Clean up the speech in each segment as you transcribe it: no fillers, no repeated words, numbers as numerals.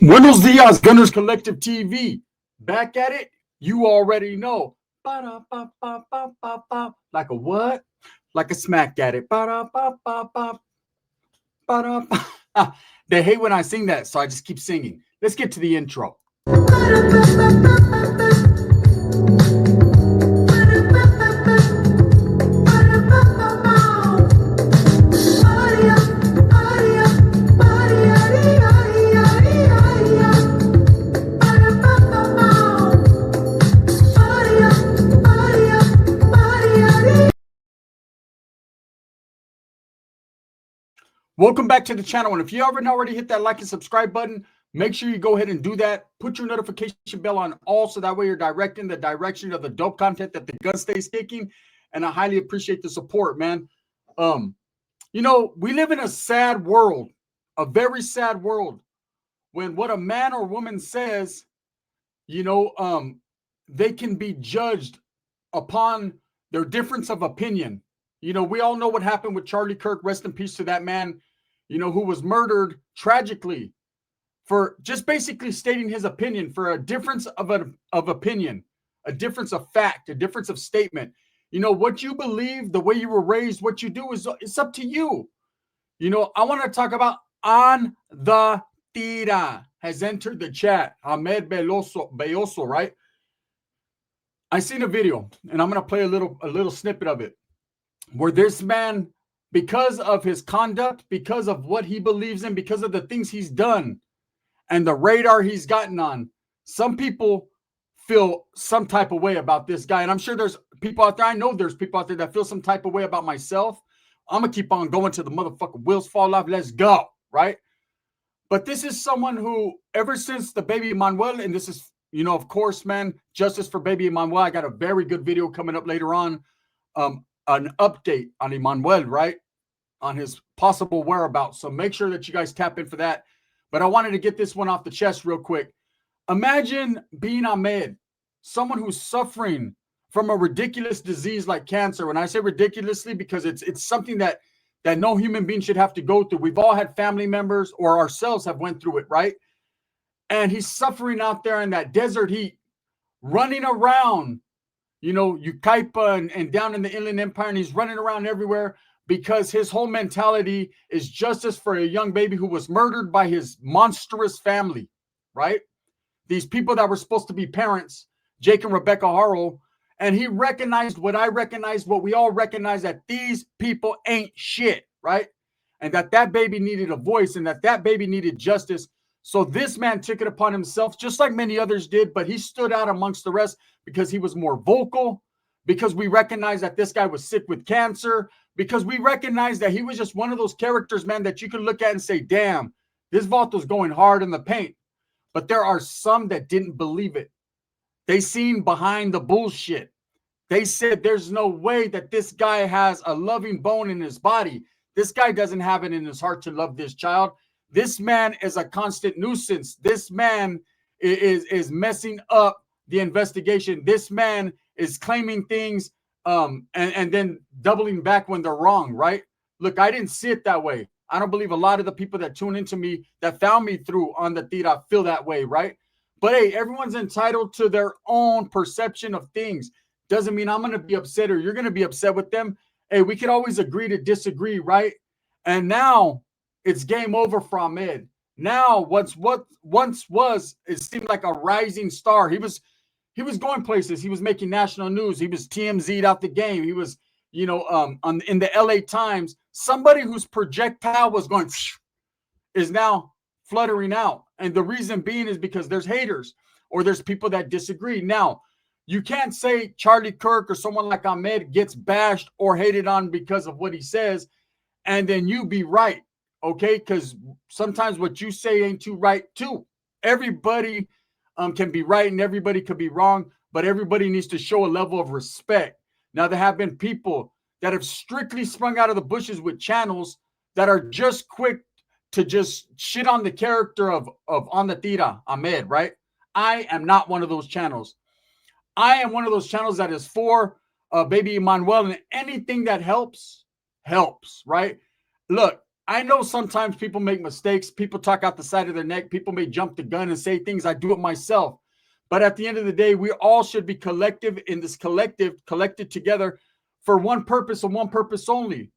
Buenos dias, Gunners Collective TV. Back at it, you already know. Ba-da-ba-ba-ba-ba-ba. Like a what? Like a smack at it. Ba-da-ba-ba-ba. Ba-da-ba. They hate when I sing that, so I just keep singing. Let's get to the intro. Welcome back to the channel. And if you haven't already hit that like and subscribe button, make sure you go ahead and do that. Put your notification bell on all so that way you're directing the direction of the dope content that the gun stays kicking. And I highly appreciate the support, man. We live in a sad world, a very sad world, when what a man or woman says, they can be judged upon their difference of opinion. We all know what happened with Charlie Kirk. Rest in peace to that man, who was murdered tragically for just basically stating his opinion, for a difference of opinion, a difference of fact, a difference of statement. What you believe, the way you were raised, what you do it's up to you. I want to talk about On the Tira has entered the chat. Ahmed Belloso, right? I seen a video, and I'm going to play a little snippet of it, where this man, because of his conduct, because of what he believes in, because of the things he's done and the radar he's gotten on, some people feel some type of way about this guy. And I'm sure there's people out there, I know there's people out there that feel some type of way about myself. I'm going to keep on going till the motherfucking wheels fall off. Let's go, right? But this is someone who, ever since the baby Emmanuel, and this is, of course, man, justice for baby Emmanuel. I got a very good video coming up later on. An update on Emmanuel, right? On his possible whereabouts. So make sure that you guys tap in for that. But I wanted to get this one off the chest real quick. Imagine being Ahmed, someone who's suffering from a ridiculous disease like cancer. When I say ridiculously, because it's something that no human being should have to go through. We've all had family members or ourselves have went through it, right? And he's suffering out there in that desert heat, running around, Yucaipa and down in the Inland Empire, and he's running around everywhere because his whole mentality is justice for a young baby who was murdered by his monstrous family, right? These people that were supposed to be parents, Jake and Rebecca Harrell, and he recognized what I recognized, what we all recognize, that these people ain't shit, right? And that baby needed a voice, and that baby needed justice. So this man took it upon himself, just like many others did, but he stood out amongst the rest because he was more vocal, because we recognize that this guy was sick with cancer, because we recognize that he was just one of those characters, man, that you can look at and say, damn, this Vaulto's going hard in the paint. But there are some that didn't believe it. They seen behind the bullshit. They said there's no way that this guy has a loving bone in his body. This guy doesn't have it in his heart to love this child. This man is a constant nuisance. This man is messing up the investigation. This man is claiming things and then doubling back when they're wrong, right? Look, I didn't see it that way. I don't believe a lot of the people that tune into me, that found me through On the Tira, feel that way, right? But hey, everyone's entitled to their own perception of things. Doesn't mean I'm going to be upset or you're going to be upset with them. Hey, we could always agree to disagree, right? And now it's game over for Ahmed. Now, what once was, it seemed like a rising star. He was going places. He was making national news. He was TMZ'd out the game. He was, in the LA Times. Somebody whose projectile was going is now fluttering out. And the reason being is because there's haters or there's people that disagree. Now, you can't say Charlie Kirk or someone like Ahmed gets bashed or hated on because of what he says, and then you be right. Okay, because sometimes what you say ain't too right too. Everybody can be right and everybody could be wrong, but everybody needs to show a level of respect. Now, there have been people that have strictly sprung out of the bushes with channels that are just quick to just shit on the character of On the Tira, Ahmed, right? I am not one of those channels. I am one of those channels that is for baby Emmanuel, and anything that helps, right? Look, I know sometimes people make mistakes. People talk out the side of their neck. People may jump the gun and say things. I do it myself. But at the end of the day, we all should be collective in this collected together for one purpose and one purpose only,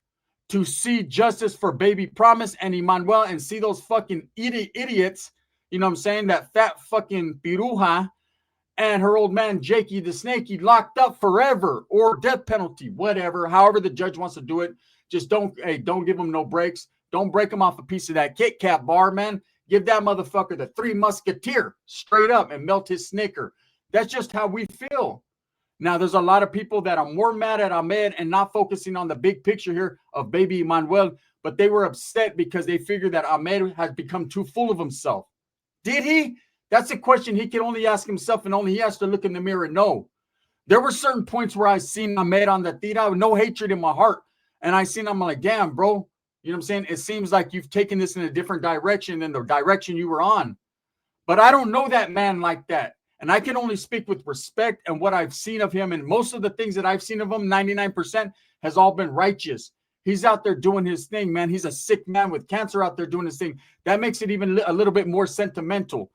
to see justice for Baby Promise and Emmanuel, and see those fucking idiots, you know what I'm saying, that fat fucking piruja and her old man Jakey the Snakey locked up forever, or death penalty, whatever, however the judge wants to do it. Just don't give them no breaks. Don't break them off a piece of that Kit Kat bar, man. Give that motherfucker the Three Musketeer straight up and melt his snicker. That's just how we feel. Now, there's a lot of people that are more mad at Ahmed and not focusing on the big picture here of Baby Emmanuel, but they were upset because they figured that Ahmed has become too full of himself. Did he? That's a question he can only ask himself, and only he has to look in the mirror and know. There were certain points where I seen Ahmed on the Tira with no hatred in my heart, and I seen him like, damn, bro, you know what I'm saying? It seems like you've taken this in a different direction than the direction you were on. But I don't know that man like that. And I can only speak with respect and what I've seen of him. And most of the things that I've seen of him, 99%, has all been righteous. He's out there doing his thing, man. He's a sick man with cancer out there doing his thing. That makes it even a little bit more sentimental.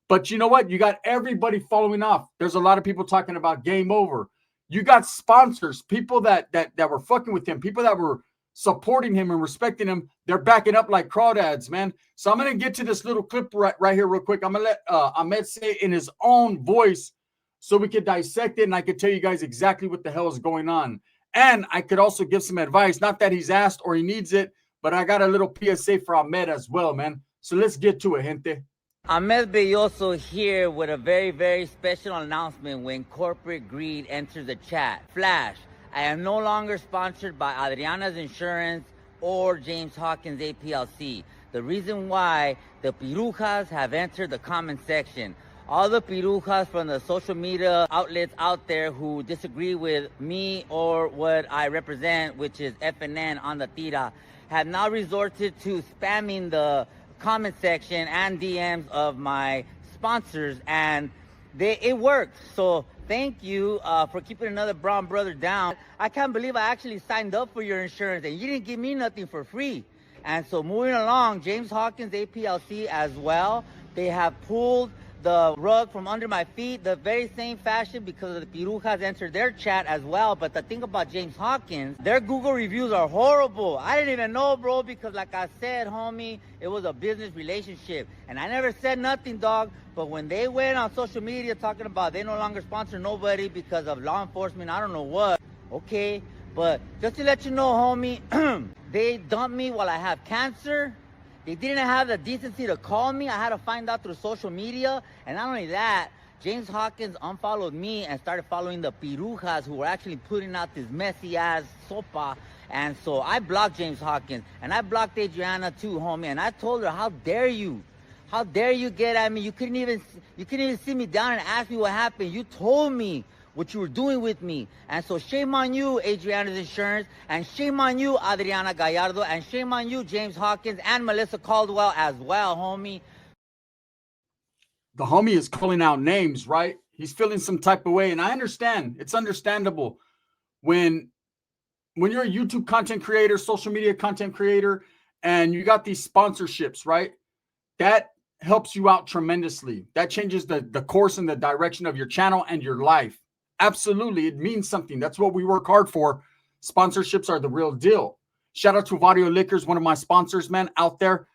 But you know what? You got everybody following off. There's a lot of people talking about game over. You got sponsors, people that were fucking with him, people that were supporting him and respecting him. They're backing up like crawdads, man. So I'm going to get to this little clip right here real quick. I'm going to let Ahmed say it in his own voice so we could dissect it, and I could tell you guys exactly what the hell is going on. And I could also give some advice. Not that he's asked or he needs it, but I got a little PSA for Ahmed as well, man. So let's get to it, gente. Ahmed Belloso here with a very, very special announcement when corporate greed enters the chat. Flash. I am no longer sponsored by Adriana's Insurance or James Hawkins APLC. The reason why the pirujas have entered the comment section. All the pirujas from the social media outlets out there who disagree with me or what I represent, which is FNN on the Tira, have now resorted to spamming the comment section and DMs of my sponsors, and it worked. So thank you for keeping another brown brother down. I can't believe I actually signed up for your insurance and you didn't give me nothing for free. And so moving along, James Hawkins APLC as well, they have pulled the rug from under my feet the very same fashion because of the pirujas entered their chat as well. But the thing about James Hawkins, their Google reviews are horrible. I didn't even know, bro, because like I said, homie, it was a business relationship. And I never said nothing, dog. But when they went on social media talking about they no longer sponsor nobody because of law enforcement, I don't know what. Okay, but just to let you know, homie, they dumped me while I have cancer. They didn't have the decency to call me. I had to find out through social media. And not only that, James Hawkins unfollowed me and started following the pirujas who were actually putting out this messy ass sopa. And so I blocked James Hawkins and I blocked Adriana too, homie. And I told her, how dare you? How dare you get at me? You couldn't even sit me down and ask me what happened. You told me what you were doing with me. And so shame on you, Adriana's Insurance, and shame on you, Adriana Gallardo, and shame on you, James Hawkins, and Melissa Caldwell as well, homie. The homie is calling out names, right? He's feeling some type of way, and I understand. It's understandable when you're a YouTube content creator, social media content creator, and you got these sponsorships, right? That helps you out tremendously. That changes the course and the direction of your channel and your life. Absolutely. It means something. That's what we work hard for. Sponsorships are the real deal. Shout out to Vario Liquors, one of my sponsors, man, out there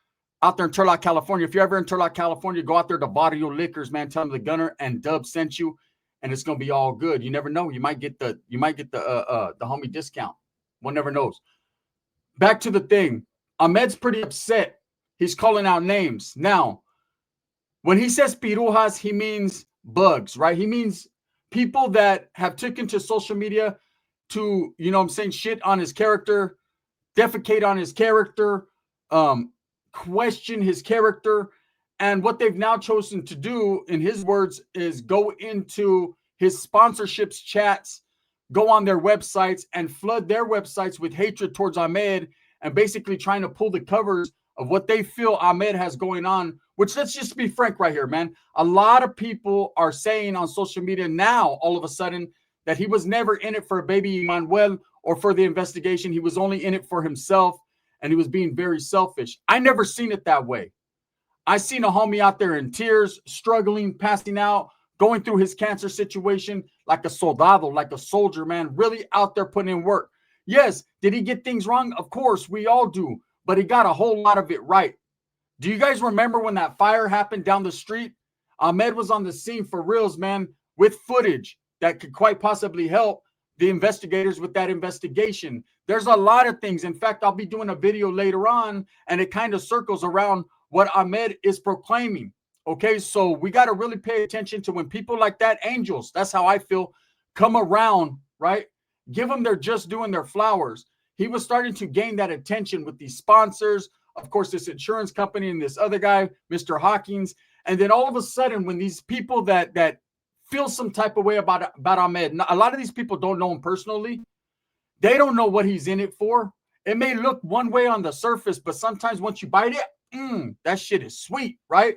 in Turlock, California. If you're ever in Turlock, California, go out there to Vario Liquors, man. Tell them the Gunner and Dub sent you, and it's gonna be all good. You never know. You might get the homie discount. One never knows. Back to the thing. Ahmed's pretty upset. He's calling out names. Now, when he says pirujas, he means bugs, right? He means people that have taken to social media to, you know what I'm saying, shit on his character, defecate on his character, question his character. And what they've now chosen to do, in his words, is go into his sponsorships chats, go on their websites and flood their websites with hatred towards Ahmed, and basically trying to pull the covers of what they feel Ahmed has going on, which, let's just be frank right here, man. A lot of people are saying on social media now, all of a sudden, that he was never in it for Baby Emmanuel or for the investigation. He was only in it for himself. and he was being very selfish. I never seen it that way. I seen a homie out there in tears, struggling, passing out, going through his cancer situation like a soldado, like a soldier, man, really out there putting in work. Yes, did he get things wrong? Of course, we all do, but he got a whole lot of it right. Do you guys remember when that fire happened down the street? Ahmed was on the scene for reals, man, with footage that could quite possibly help the investigators with that investigation. There's a lot of things. In fact, I'll be doing a video later on, and it kind of circles around what Ahmed is proclaiming. Okay, so we got to really pay attention to when people like that, angels, that's how I feel, come around, right? Give them their just due and their flowers. He was starting to gain that attention with these sponsors, of course, this insurance company and this other guy, Mr. Hawkins. And then all of a sudden, when these people that feel some type of way about Ahmed, a lot of these people don't know him personally. They don't know what he's in it for. It may look one way on the surface, but sometimes once you bite it, that shit is sweet, right?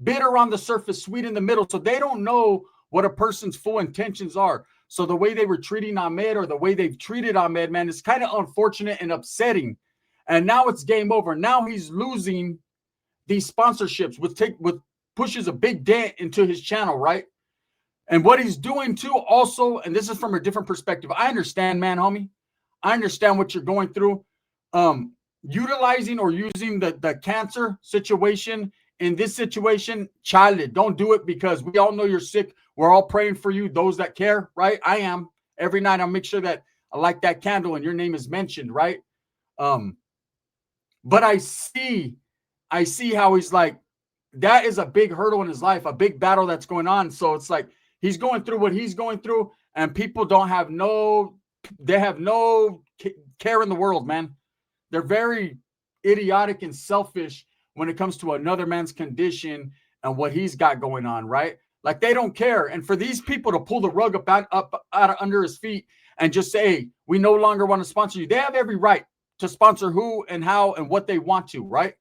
Bitter on the surface, sweet in the middle. So they don't know what a person's full intentions are. So the way they were treating Ahmed or the way they've treated Ahmed, man, is kind of unfortunate and upsetting. And now it's game over. Now he's losing these sponsorships, which pushes a big dent into his channel, right? And what he's doing too, also, and this is from a different perspective. I understand, man, homie. I understand what you're going through. Utilizing or using the cancer situation in this situation, child, don't do it, because we all know you're sick. We're all praying for you, those that care, right? I am. Every night I'll make sure that I light that candle and your name is mentioned, right? But I see how he's like, that is a big hurdle in his life, a big battle that's going on. So it's like he's going through what he's going through, and people have no care in the world, man. They're very idiotic and selfish when it comes to another man's condition and what he's got going on, right? Like they don't care. And for these people to pull the rug up out under his feet and just say, hey, we no longer want to sponsor you, they have every right to sponsor who and how and what they want to, right?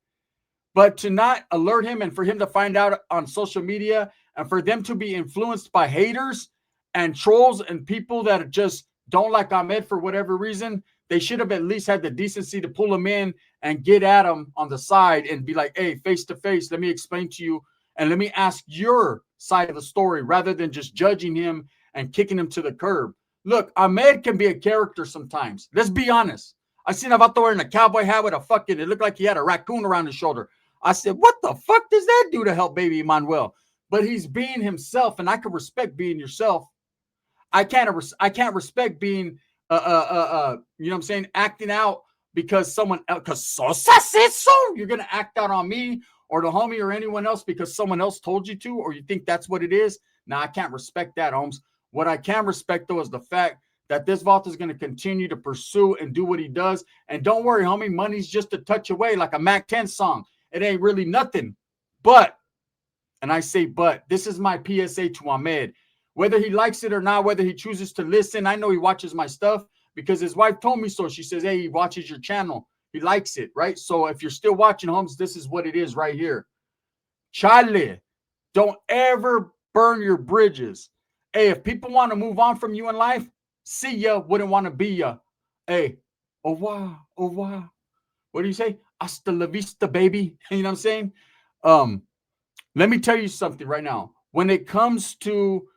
But to not alert him and for him to find out on social media and for them to be influenced by haters and trolls and people that just don't like Ahmed for whatever reason, they should have at least had the decency to pull him in and get at him on the side and be like, hey, face to face, let me explain to you and let me ask your side of the story rather than just judging him and kicking him to the curb. Look, Ahmed can be a character sometimes. Let's be honest. I seen a vato wearing a cowboy hat with it looked like he had a raccoon around his shoulder. I said, what the fuck does that do to help baby Manuel? But he's being himself, and I can respect being yourself. I can't respect being, you know what I'm saying, acting out because someone else, because Sosa says so, you're going to act out on me or the homie or anyone else because someone else told you to, or you think that's what it is. Now, I can't respect that, Holmes. What I can respect, though, is the fact that this vault is going to continue to pursue and do what he does. And don't worry, homie, money's just a touch away, like a Mac 10 song. It ain't really nothing. But, and I say but, this is my PSA to Ahmed. Whether he likes it or not, whether he chooses to listen, I know he watches my stuff because his wife told me so. She says, hey, he watches your channel. He likes it, right? So if you're still watching, Holmes, this is what it is right here. Chale, don't ever burn your bridges. Hey, if people want to move on from you in life, see ya, wouldn't want to be ya. Hey, au revoir, au revoir. What do you say? Hasta la vista, baby. You know what I'm saying? Let me tell you something right now. When it comes to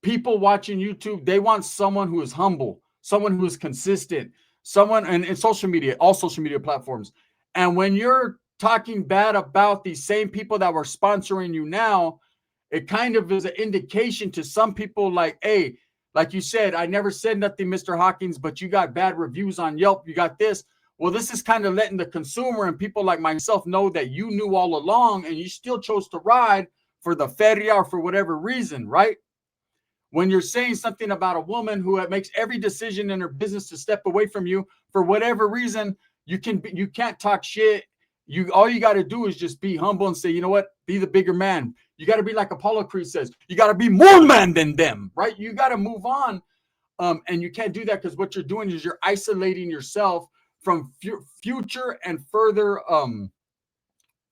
people watching YouTube, they want someone who is humble, someone who is consistent, someone in social media, all social media platforms. And when you're talking bad about these same people that were sponsoring you now, it kind of is an indication to some people like, hey, like you said, I never said nothing, Mr. Hawkins, but you got bad reviews on Yelp. You got this. Well, this is kind of letting the consumer and people like myself know that you knew all along and you still chose to ride for the feria or for whatever reason, right? When you're saying something about a woman who makes every decision in her business to step away from you for whatever reason, you can't talk shit. All you got to do is just be humble and say, you know what? Be the bigger man. You got to be like Apollo Creed says. You got to be more man than them, right? You got to move on. And you can't do that because what you're doing is you're isolating yourself from future and further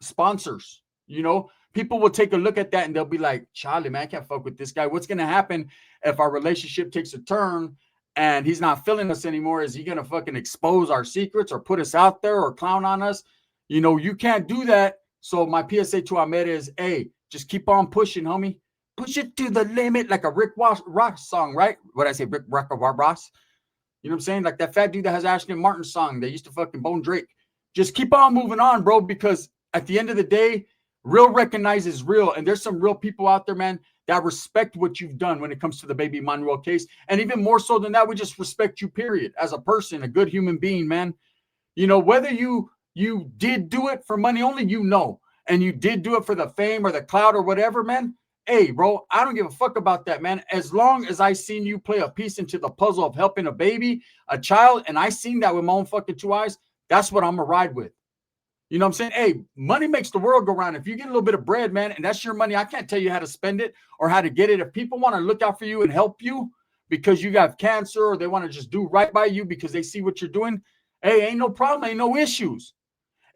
sponsors. You know, people will take a look at that and they'll be like, Charlie, man, I can't fuck with this guy. What's going to happen if our relationship takes a turn and he's not feeling us anymore, is he going to fucking expose our secrets or put us out there or clown on us? You know, you can't do that. So my PSA to Ahmed is, hey, just keep on pushing, homie. Push it to the limit, like a Rick Ross song, right? What I say, Rick Ross? You know what I'm saying? Like that fat dude that has Ashton Martin song that used to fucking bone Drake. Just keep on moving on, bro, because at the end of the day, real recognizes real. And there's some real people out there, man, that respect what you've done when it comes to the baby Manuel case. And even more so than that, we just respect you, period, as a person, a good human being, man. You know, whether you did do it for money only, you know, and you did do it for the fame or the clout or whatever, man. Hey, bro, I don't give a fuck about that, man. As long as I seen you play a piece into the puzzle of helping a baby, a child, and I seen that with my own fucking 2 eyes, that's what I'm gonna ride with. You know what I'm saying? Hey, money makes the world go round. If you get a little bit of bread, man, and that's your money, I can't tell you how to spend it or how to get it. If people want to look out for you and help you because you got cancer or they want to just do right by you because they see what you're doing, hey, ain't no problem, ain't no issues.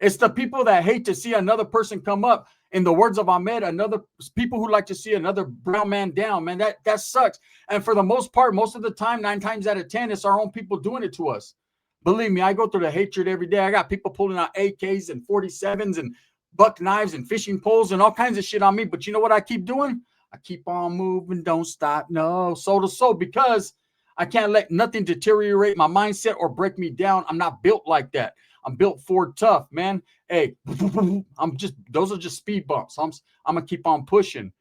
It's the people that hate to see another person come up. In the words of Ahmed, another people who like to see another brown man down, man, that sucks. And for the most part, most of the time, 9 times out of 10, it's our own people doing it to us. Believe me, I go through the hatred every day. I got people pulling out AKs and 47s and buck knives and fishing poles and all kinds of shit on me. But you know what I keep doing? I keep on moving, don't stop. No, soul to soul, because I can't let nothing deteriorate my mindset or break me down. I'm not built like that. I'm built for tough, man. Hey, those are just speed bumps. I'm going to keep on pushing.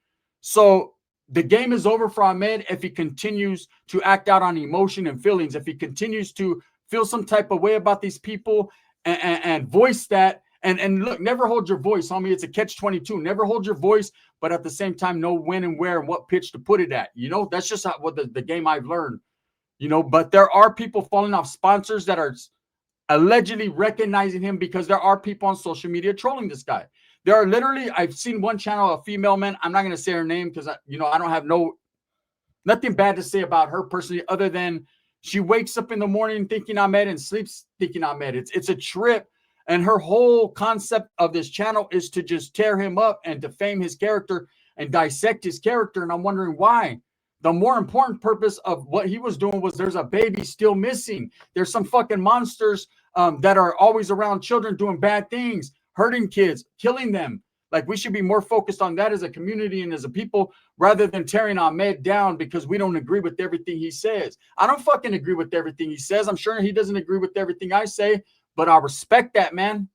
So the game is over for Ahmed if he continues to act out on emotion and feelings, if he continues to feel some type of way about these people and voice that. And look, never hold your voice, homie. It's a catch-22. Never hold your voice, but at the same time, know when and where and what pitch to put it at. You know, that's just what the game I've learned. You know, but there are people falling off sponsors that are allegedly recognizing him because there are people on social media trolling this guy. There are literally, I've seen one channel, a female man. I'm not going to say her name because, I don't have nothing bad to say about her personally, other than she wakes up in the morning thinking Ahmed and sleeps thinking Ahmed. It's a trip. And her whole concept of this channel is to just tear him up and defame his character and dissect his character. And I'm wondering why. The more important purpose of what he was doing was there's a baby still missing. There's some fucking monsters that are always around children doing bad things, hurting kids, killing them. Like, we should be more focused on that as a community and as a people rather than tearing Ahmed down because we don't agree with everything he says. I don't fucking agree with everything he says. I'm sure he doesn't agree with everything I say, but I respect that, man.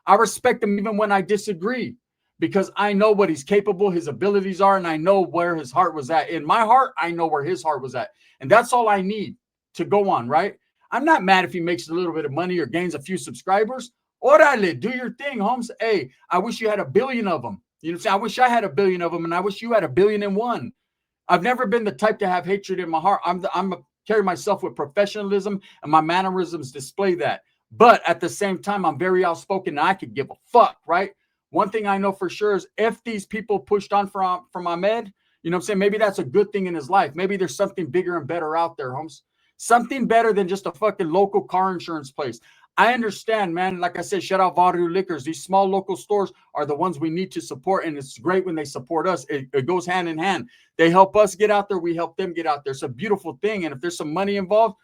I respect him even when I disagree, because I know what he's capable, his abilities are, and I know where his heart was at. In my heart, I know where his heart was at. And that's all I need to go on, right? I'm not mad if he makes a little bit of money or gains a few subscribers. Orale, do your thing, Holmes. Hey, I wish you had 1 billion of them. You know what I'm saying? I wish I had 1 billion of them, and I wish you had 1,000,000,001. I've never been the type to have hatred in my heart. I'm carry myself with professionalism, and my mannerisms display that. But at the same time, I'm very outspoken, and I could give a fuck, right? One thing I know for sure is if these people pushed on from Ahmed, you know what I'm saying? Maybe that's a good thing in his life. Maybe there's something bigger and better out there, Holmes. Something better than just a fucking local car insurance place. I understand, man. Like I said, shout out Varu Liquors. These small local stores are the ones we need to support, and it's great when they support us. It goes hand in hand. They help us get out there. We help them get out there. It's a beautiful thing, and if there's some money involved,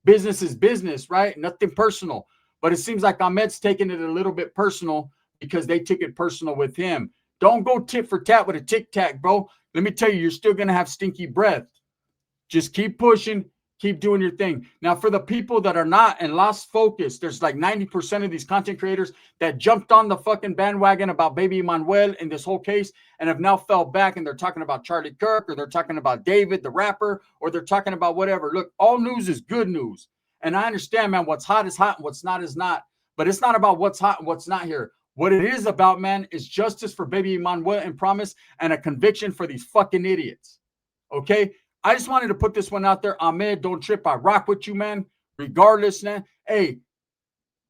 business is business, right? Nothing personal. But it seems like Ahmed's taking it a little bit personal because they took it personal with him. Don't go tit for tat with a tic tac, bro. Let me tell you, you're still going to have stinky breath. Just keep pushing, keep doing your thing. Now, for the people that are not and lost focus, there's like 90% of these content creators that jumped on the fucking bandwagon about baby Manuel in this whole case and have now fell back, and they're talking about Charlie Kirk, or they're talking about David, the rapper, or they're talking about whatever. Look, all news is good news. And I understand, man, what's hot is hot and what's not is not. But it's not about what's hot and what's not here. What it is about, man, is justice for baby Manuel and Promise, and a conviction for these fucking idiots. Okay? I just wanted to put this one out there. Ahmed, don't trip. I rock with you, man. Regardless, man. Hey,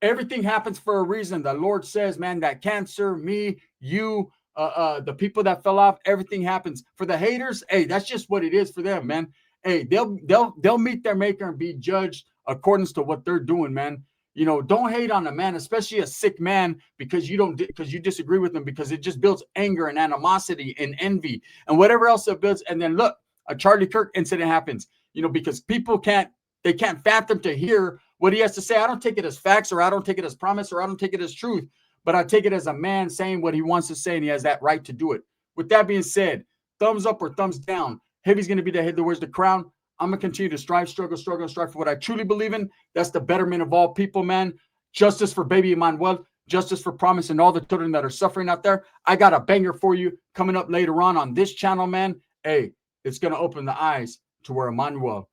everything happens for a reason. The Lord says, man, that cancer, me, you, the people that fell off, everything happens. For the haters, hey, that's just what it is for them, man. Hey, they'll meet their maker and be judged according to what they're doing, man. You know, don't hate on a man, especially a sick man, because you disagree with them, because it just builds anger and animosity and envy and whatever else it builds. And then look, a Charlie Kirk incident happens, you know, because people can't They can't fathom to hear what he has to say. I don't take it as facts, or I don't take it as promise, or I don't take it as truth, but I take it as a man saying what he wants to say, and he has that right to do it. With that being said, thumbs up or thumbs down. Heavy's going to be the head that wears the crown. I'm going to continue to strive, struggle, and strive for what I truly believe in. That's the betterment of all people, man. Justice for baby Emmanuel. Justice for Promise and all the children that are suffering out there. I got a banger for you coming up later on this channel, man. Hey, it's going to open the eyes to where Emmanuel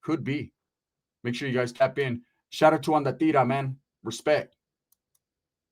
could be. Make sure you guys tap in. Shout out to on the Tira, man. Respect.